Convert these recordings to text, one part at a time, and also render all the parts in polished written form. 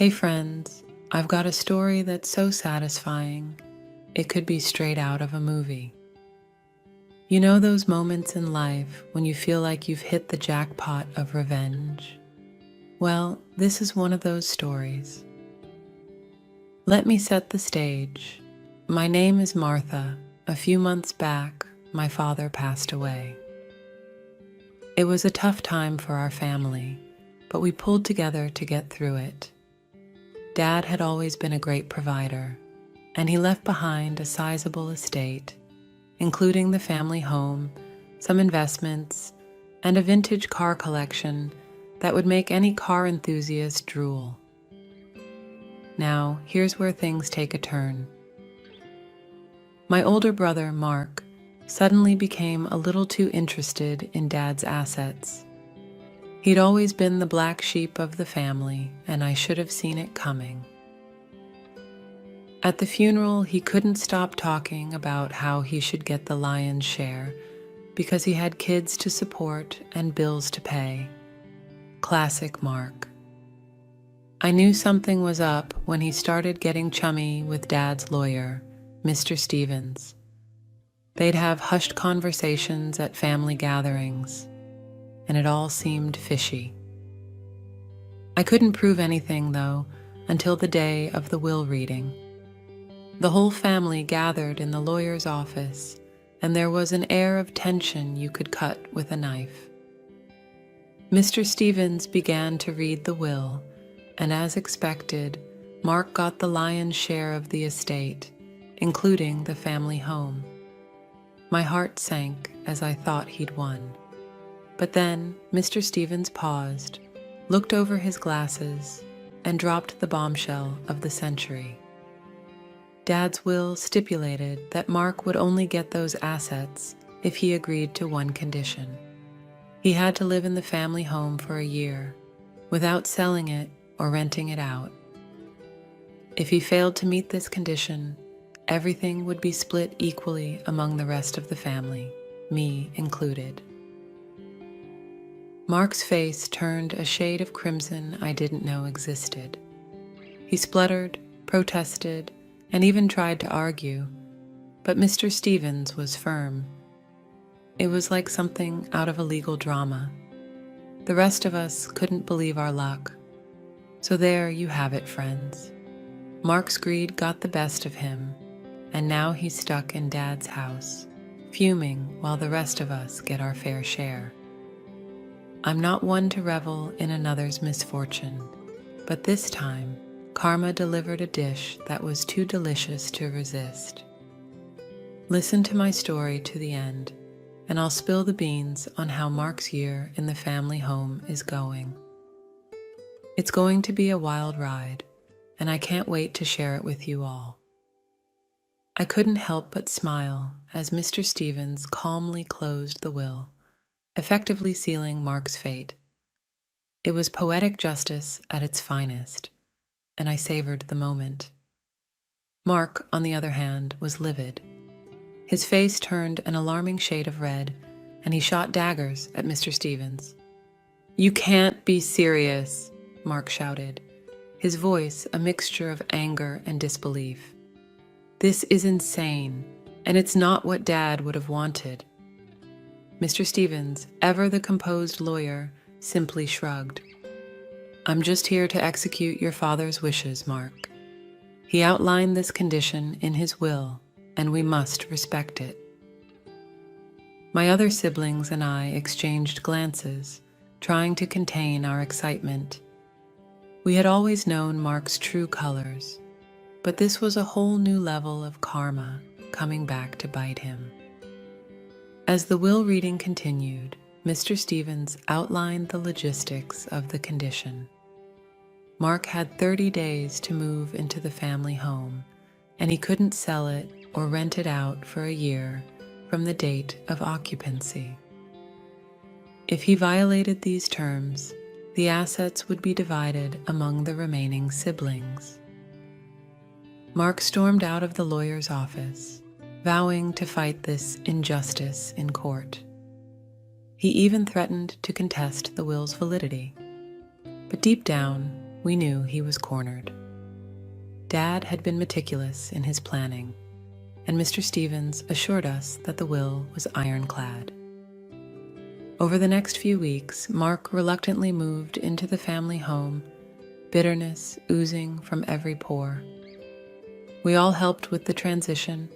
Hey friends, I've got a story that's so satisfying, it could be straight out of a movie. You know those moments in life when you feel like you've hit the jackpot of revenge? Well, this is one of those stories. Let me set the stage. My name is Martha. A few months back, my father passed away. It was a tough time for our family, but we pulled together to get through it. Dad had always been a great provider, and he left behind a sizable estate, including the family home, some investments, and a vintage car collection that would make any car enthusiast drool. Now, here's where things take a turn. My older brother, Mark, suddenly became a little too interested in Dad's assets. He'd always been the black sheep of the family, and I should have seen it coming. At the funeral, he couldn't stop talking about how he should get the lion's share because he had kids to support and bills to pay. Classic Mark. I knew something was up when he started getting chummy with Dad's lawyer, Mr. Stevens. They'd have hushed conversations at family gatherings, and it all seemed fishy. I couldn't prove anything, though, until the day of the will reading. The whole family gathered in the lawyer's office, and there was an air of tension you could cut with a knife. Mr. Stevens began to read the will, and as expected, Mark got the lion's share of the estate, including the family home. My heart sank as I thought he'd won. But then Mr. Stevens paused, looked over his glasses, and dropped the bombshell of the century. Dad's will stipulated that Mark would only get those assets if he agreed to one condition. He had to live in the family home for a year, without selling it or renting it out. If he failed to meet this condition, everything would be split equally among the rest of the family, me included. Mark's face turned a shade of crimson I didn't know existed. He spluttered, protested, and even tried to argue, but Mr. Stevens was firm. It was like something out of a legal drama. The rest of us couldn't believe our luck. So there you have it, friends. Mark's greed got the best of him, and now he's stuck in Dad's house, fuming while the rest of us get our fair share. I'm not one to revel in another's misfortune, but this time, karma delivered a dish that was too delicious to resist. Listen to my story to the end, and I'll spill the beans on how Mark's year in the family home is going. It's going to be a wild ride, and I can't wait to share it with you all. I couldn't help but smile as Mr. Stevens calmly closed the will, effectively sealing Mark's fate. It was poetic justice at its finest, and I savored the moment. Mark, on the other hand, was livid. His face turned an alarming shade of red, and he shot daggers at Mr. Stevens. "You can't be serious," Mark shouted, his voice a mixture of anger and disbelief. "This is insane, and it's not what Dad would have wanted." Mr. Stevens, ever the composed lawyer, simply shrugged. "I'm just here to execute your father's wishes, Mark. He outlined this condition in his will, and we must respect it." My other siblings and I exchanged glances, trying to contain our excitement. We had always known Mark's true colors, but this was a whole new level of karma coming back to bite him. As the will reading continued, Mr. Stevens outlined the logistics of the condition. Mark had 30 days to move into the family home, and he couldn't sell it or rent it out for a year from the date of occupancy. If he violated these terms, the assets would be divided among the remaining siblings. Mark stormed out of the lawyer's office, vowing to fight this injustice in court. He even threatened to contest the will's validity. But deep down, we knew he was cornered. Dad had been meticulous in his planning, and Mr. Stevens assured us that the will was ironclad. Over the next few weeks, Mark reluctantly moved into the family home, bitterness oozing from every pore. We all helped with the transition,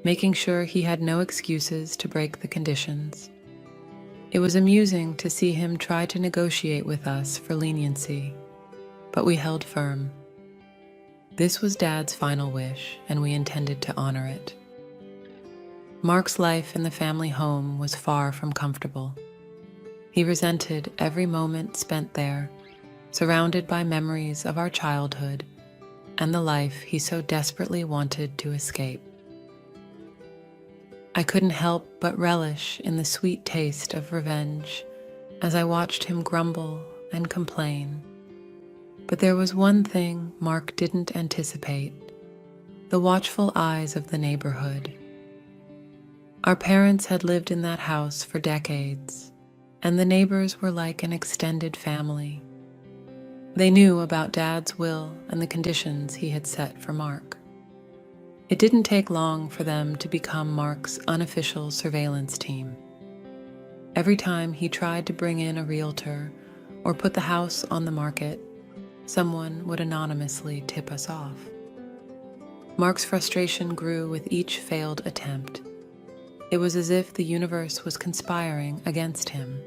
making sure he had no excuses to break the conditions. It was amusing to see him try to negotiate with us for leniency, but we held firm. This was Dad's final wish, and we intended to honor it. Mark's life in the family home was far from comfortable. He resented every moment spent there, surrounded by memories of our childhood and the life he so desperately wanted to escape. I couldn't help but relish in the sweet taste of revenge as I watched him grumble and complain. But there was one thing Mark didn't anticipate: the watchful eyes of the neighborhood. Our parents had lived in that house for decades, and the neighbors were like an extended family. They knew about Dad's will and the conditions he had set for Mark. It didn't take long for them to become Mark's unofficial surveillance team. Every time he tried to bring in a realtor or put the house on the market, someone would anonymously tip us off. Mark's frustration grew with each failed attempt. It was as if the universe was conspiring against him.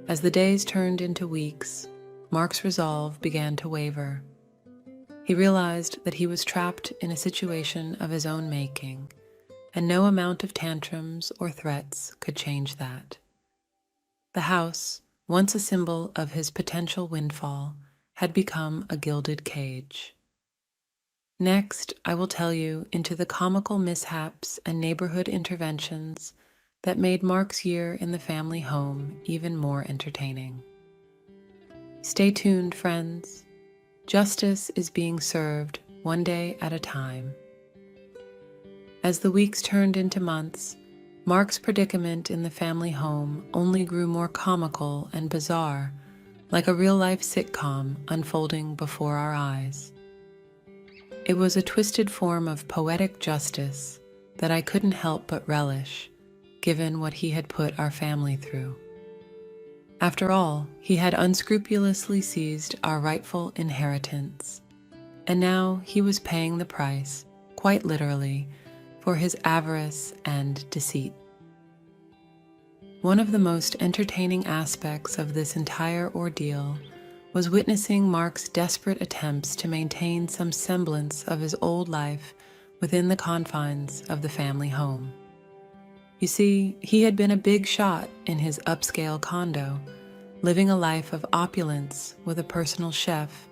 As the days turned into weeks, Mark's resolve began to waver. He realized that he was trapped in a situation of his own making, and no amount of tantrums or threats could change that. The house, once a symbol of his potential windfall, had become a gilded cage. Next, I will tell you into the comical mishaps and neighborhood interventions that made Mark's year in the family home even more entertaining. Stay tuned, friends. Justice is being served one day at a time. As the weeks turned into months, Mark's predicament in the family home only grew more comical and bizarre, like a real-life sitcom unfolding before our eyes. It was a twisted form of poetic justice that I couldn't help but relish, given what he had put our family through. After all, he had unscrupulously seized our rightful inheritance, and now he was paying the price, quite literally, for his avarice and deceit. One of the most entertaining aspects of this entire ordeal was witnessing Mark's desperate attempts to maintain some semblance of his old life within the confines of the family home. You see, he had been a big shot in his upscale condo, living a life of opulence with a personal chef,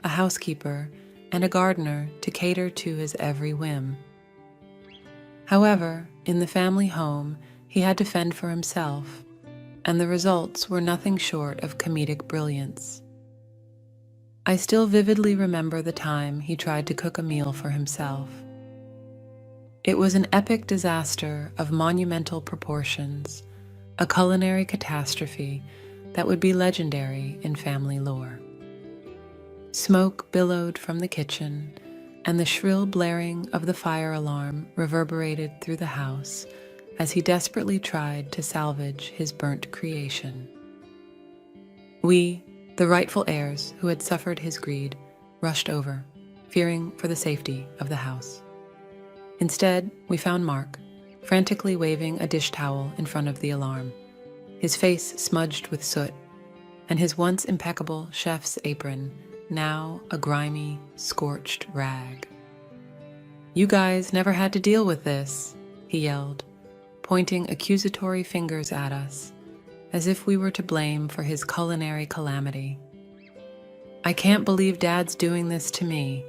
a housekeeper, and a gardener to cater to his every whim. However, in the family home, he had to fend for himself, and the results were nothing short of comedic brilliance. I still vividly remember the time he tried to cook a meal for himself. It was an epic disaster of monumental proportions, a culinary catastrophe that would be legendary in family lore. Smoke billowed from the kitchen, and the shrill blaring of the fire alarm reverberated through the house as he desperately tried to salvage his burnt creation. We, the rightful heirs who had suffered his greed, rushed over, fearing for the safety of the house. Instead, we found Mark, frantically waving a dish towel in front of the alarm, his face smudged with soot, and his once impeccable chef's apron now a grimy, scorched rag. "You guys never had to deal with this," he yelled, pointing accusatory fingers at us, as if we were to blame for his culinary calamity. "I can't believe Dad's doing this to me."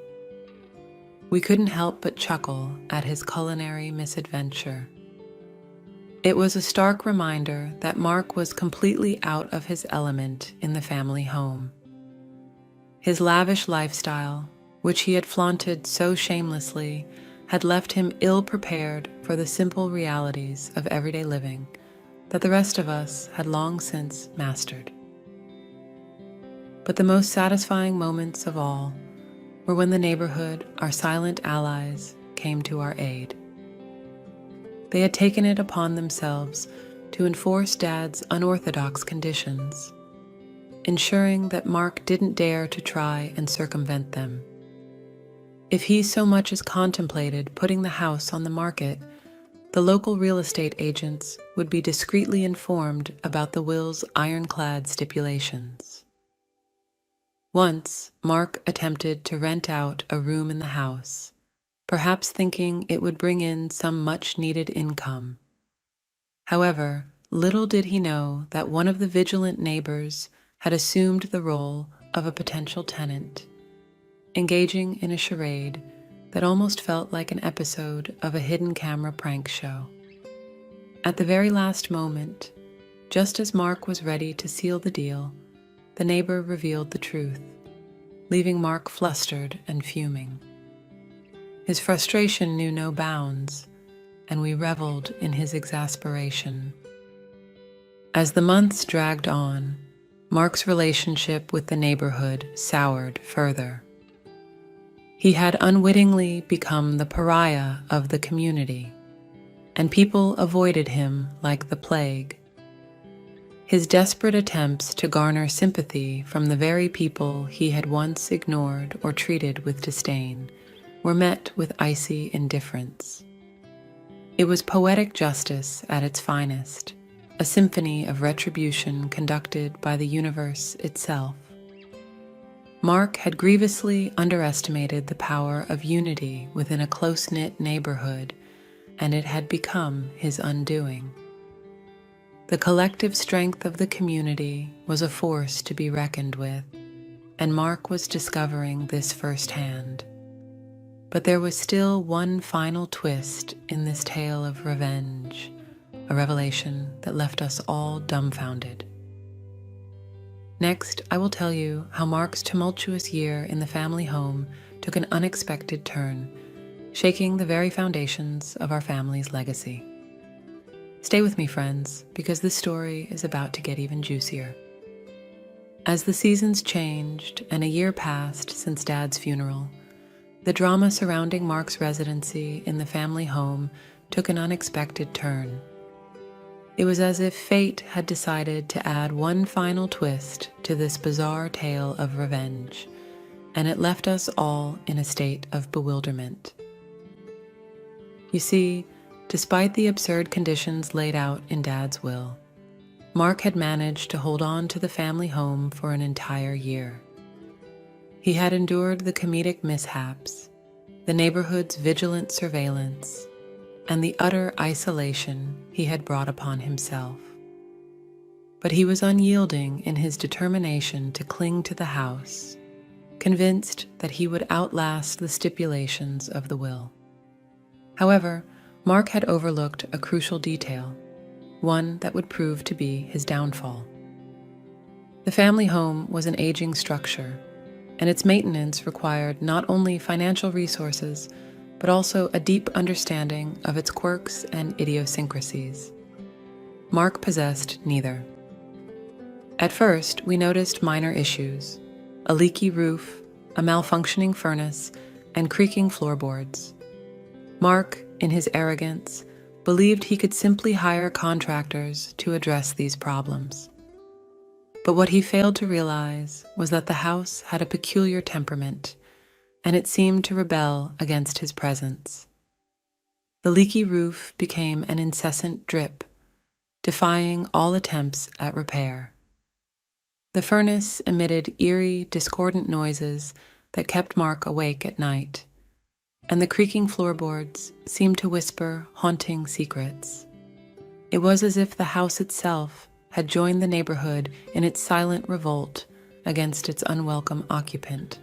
We couldn't help but chuckle at his culinary misadventure. It was a stark reminder that Mark was completely out of his element in the family home. His lavish lifestyle, which he had flaunted so shamelessly, had left him ill-prepared for the simple realities of everyday living that the rest of us had long since mastered. But the most satisfying moments of all were when the neighborhood, our silent allies, came to our aid. They had taken it upon themselves to enforce Dad's unorthodox conditions, ensuring that Mark didn't dare to try and circumvent them. If he so much as contemplated putting the house on the market, the local real estate agents would be discreetly informed about the will's ironclad stipulations. Once, Mark attempted to rent out a room in the house, perhaps thinking it would bring in some much-needed income. However, little did he know that one of the vigilant neighbors had assumed the role of a potential tenant, engaging in a charade that almost felt like an episode of a hidden camera prank show. At the very last moment, just as Mark was ready to seal the deal, the neighbor revealed the truth, leaving Mark flustered and fuming. His frustration knew no bounds, and we reveled in his exasperation. As the months dragged on, Mark's relationship with the neighborhood soured further. He had unwittingly become the pariah of the community, and people avoided him like the plague. His desperate attempts to garner sympathy from the very people he had once ignored or treated with disdain were met with icy indifference. It was poetic justice at its finest, a symphony of retribution conducted by the universe itself. Mark had grievously underestimated the power of unity within a close-knit neighborhood, and it had become his undoing. The collective strength of the community was a force to be reckoned with, and Mark was discovering this firsthand. But there was still one final twist in this tale of revenge, a revelation that left us all dumbfounded. Next, I will tell you how Mark's tumultuous year in the family home took an unexpected turn, shaking the very foundations of our family's legacy. Stay with me, friends, because this story is about to get even juicier. As the seasons changed and a year passed since Dad's funeral, the drama surrounding Mark's residency in the family home took an unexpected turn. It was as if fate had decided to add one final twist to this bizarre tale of revenge, and it left us all in a state of bewilderment. You see, despite the absurd conditions laid out in Dad's will, Mark had managed to hold on to the family home for an entire year. He had endured the comedic mishaps, the neighborhood's vigilant surveillance, and the utter isolation he had brought upon himself. But he was unyielding in his determination to cling to the house, convinced that he would outlast the stipulations of the will. However, Mark had overlooked a crucial detail, one that would prove to be his downfall. The family home was an aging structure, and its maintenance required not only financial resources, but also a deep understanding of its quirks and idiosyncrasies. Mark possessed neither. At first, we noticed minor issues: a leaky roof, a malfunctioning furnace, and creaking floorboards. Mark, in his arrogance, believed he could simply hire contractors to address these problems. But what he failed to realize was that the house had a peculiar temperament, and it seemed to rebel against his presence. The leaky roof became an incessant drip, defying all attempts at repair. The furnace emitted eerie, discordant noises that kept Mark awake at night, and the creaking floorboards seemed to whisper haunting secrets. It was as if the house itself had joined the neighborhood in its silent revolt against its unwelcome occupant.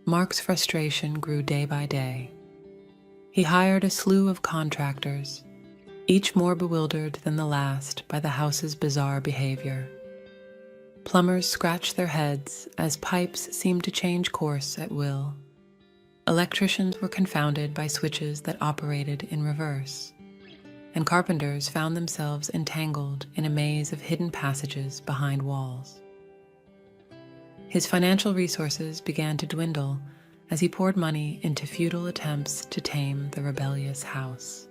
Mark's frustration grew day by day. He hired a slew of contractors, each more bewildered than the last by the house's bizarre behavior. Plumbers scratched their heads as pipes seemed to change course at will. Electricians were confounded by switches that operated in reverse, and carpenters found themselves entangled in a maze of hidden passages behind walls. His financial resources began to dwindle as he poured money into futile attempts to tame the rebellious house.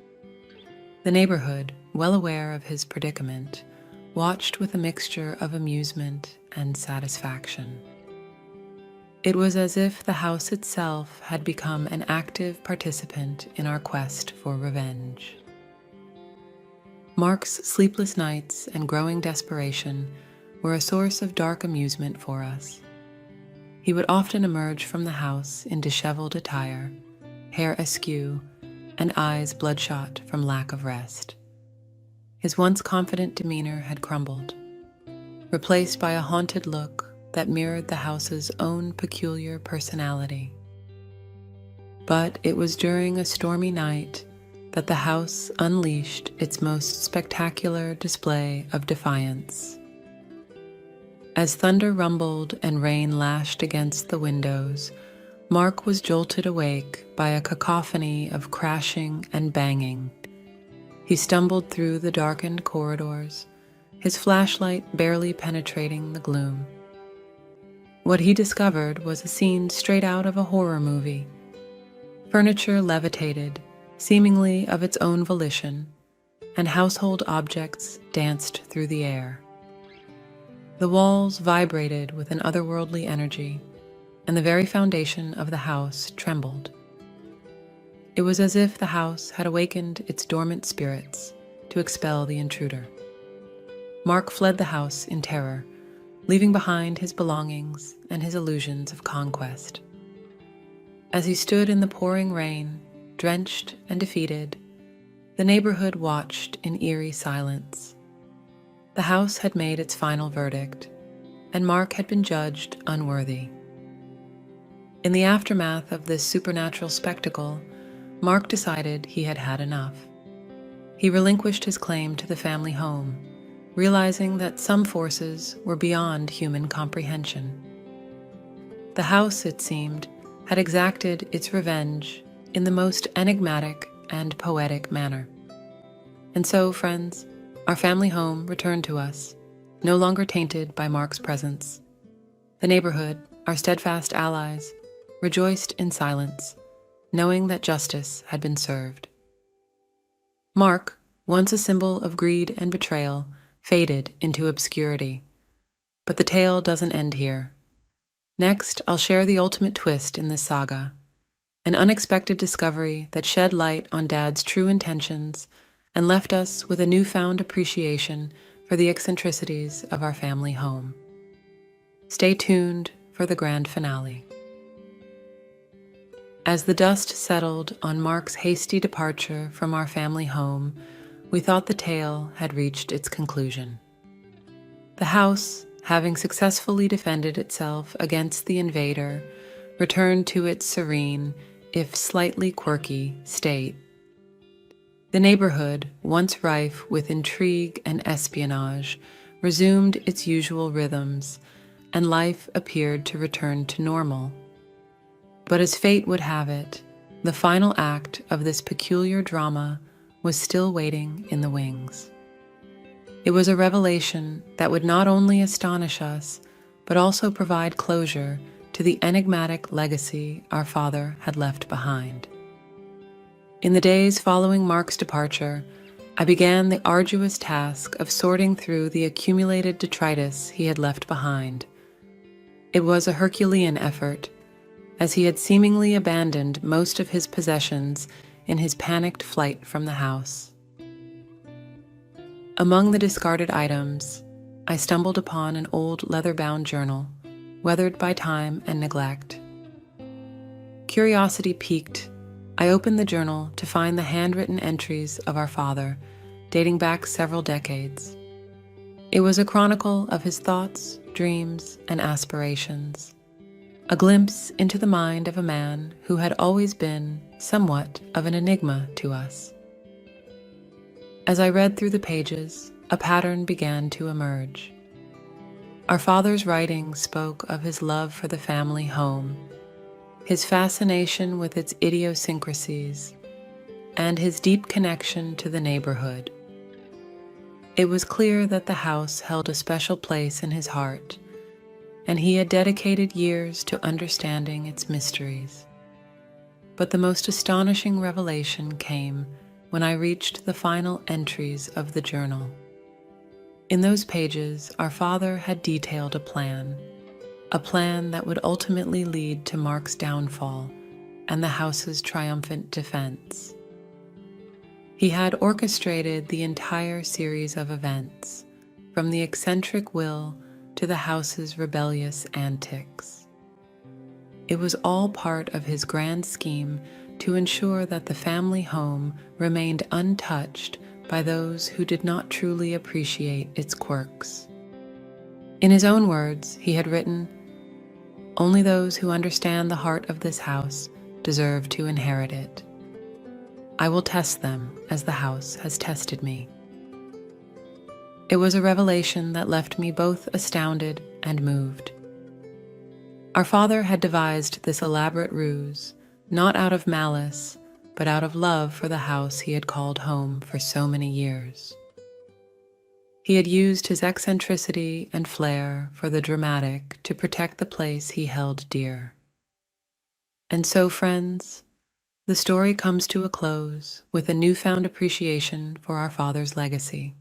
The neighborhood, well aware of his predicament, watched with a mixture of amusement and satisfaction. It was as if the house itself had become an active participant in our quest for revenge. Mark's sleepless nights and growing desperation were a source of dark amusement for us. He would often emerge from the house in disheveled attire, hair askew, and eyes bloodshot from lack of rest. His once confident demeanor had crumbled, replaced by a haunted look that mirrored the house's own peculiar personality. But it was during a stormy night that the house unleashed its most spectacular display of defiance. As thunder rumbled and rain lashed against the windows, Mark was jolted awake by a cacophony of crashing and banging. He stumbled through the darkened corridors, his flashlight barely penetrating the gloom. What he discovered was a scene straight out of a horror movie. Furniture levitated, seemingly of its own volition, and household objects danced through the air. The walls vibrated with an otherworldly energy, and the very foundation of the house trembled. It was as if the house had awakened its dormant spirits to expel the intruder. Mark fled the house in terror, leaving behind his belongings and his illusions of conquest. As he stood in the pouring rain, drenched and defeated, the neighborhood watched in eerie silence. The house had made its final verdict, and Mark had been judged unworthy. In the aftermath of this supernatural spectacle, Mark decided he had had enough. He relinquished his claim to the family home, realizing that some forces were beyond human comprehension. The house, it seemed, had exacted its revenge in the most enigmatic and poetic manner. And so, friends, our family home returned to us, no longer tainted by Mark's presence. The neighborhood, our steadfast allies, rejoiced in silence, knowing that justice had been served. Mark, once a symbol of greed and betrayal, faded into obscurity. But the tale doesn't end here. Next, I'll share the ultimate twist in this saga, an unexpected discovery that shed light on Dad's true intentions and left us with a newfound appreciation for the eccentricities of our family home. Stay tuned for the grand finale. As the dust settled on Mark's hasty departure from our family home, we thought the tale had reached its conclusion. The house, having successfully defended itself against the invader, returned to its serene, if slightly quirky, state. The neighborhood, once rife with intrigue and espionage, resumed its usual rhythms, and life appeared to return to normal. But as fate would have it, the final act of this peculiar drama was still waiting in the wings. It was a revelation that would not only astonish us, but also provide closure to the enigmatic legacy our father had left behind. In the days following Mark's departure, I began the arduous task of sorting through the accumulated detritus he had left behind. It was a Herculean effort, as he had seemingly abandoned most of his possessions in his panicked flight from the house. Among the discarded items, I stumbled upon an old leather-bound journal, weathered by time and neglect. Curiosity piqued, I opened the journal to find the handwritten entries of our father, dating back several decades. It was a chronicle of his thoughts, dreams, and aspirations, a glimpse into the mind of a man who had always been somewhat of an enigma to us. As I read through the pages, a pattern began to emerge. Our father's writing spoke of his love for the family home, his fascination with its idiosyncrasies, and his deep connection to the neighborhood. It was clear that the house held a special place in his heart, and he had dedicated years to understanding its mysteries. But the most astonishing revelation came when I reached the final entries of the journal. In those pages, our father had detailed a plan that would ultimately lead to Mark's downfall and the house's triumphant defense. He had orchestrated the entire series of events, from the eccentric will to the house's rebellious antics. It was all part of his grand scheme to ensure that the family home remained untouched by those who did not truly appreciate its quirks. In his own words, he had written, "Only those who understand the heart of this house deserve to inherit it. I will test them as the house has tested me." It was a revelation that left me both astounded and moved. Our father had devised this elaborate ruse, not out of malice, but out of love for the house he had called home for so many years. He had used his eccentricity and flair for the dramatic to protect the place he held dear. And so, friends, the story comes to a close with a newfound appreciation for our father's legacy.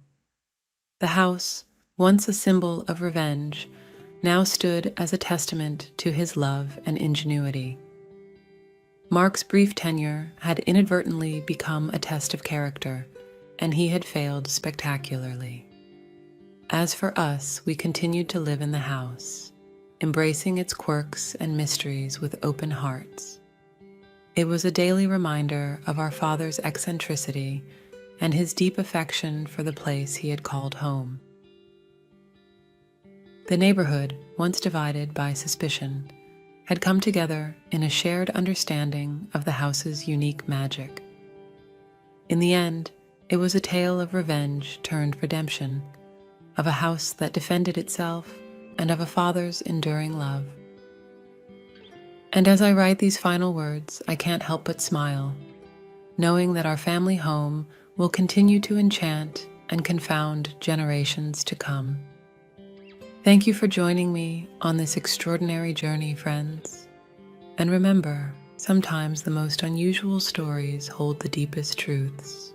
The house, once a symbol of revenge, now stood as a testament to his love and ingenuity. Mark's brief tenure had inadvertently become a test of character, and he had failed spectacularly. As for us, we continued to live in the house, embracing its quirks and mysteries with open hearts. It was a daily reminder of our father's eccentricity and his deep affection for the place he had called home. The neighborhood, once divided by suspicion, had come together in a shared understanding of the house's unique magic. In the end, it was a tale of revenge turned redemption, of a house that defended itself, and of a father's enduring love. And as I write these final words, I can't help but smile, knowing that our family home will continue to enchant and confound generations to come. Thank you for joining me on this extraordinary journey, friends. And remember, sometimes the most unusual stories hold the deepest truths.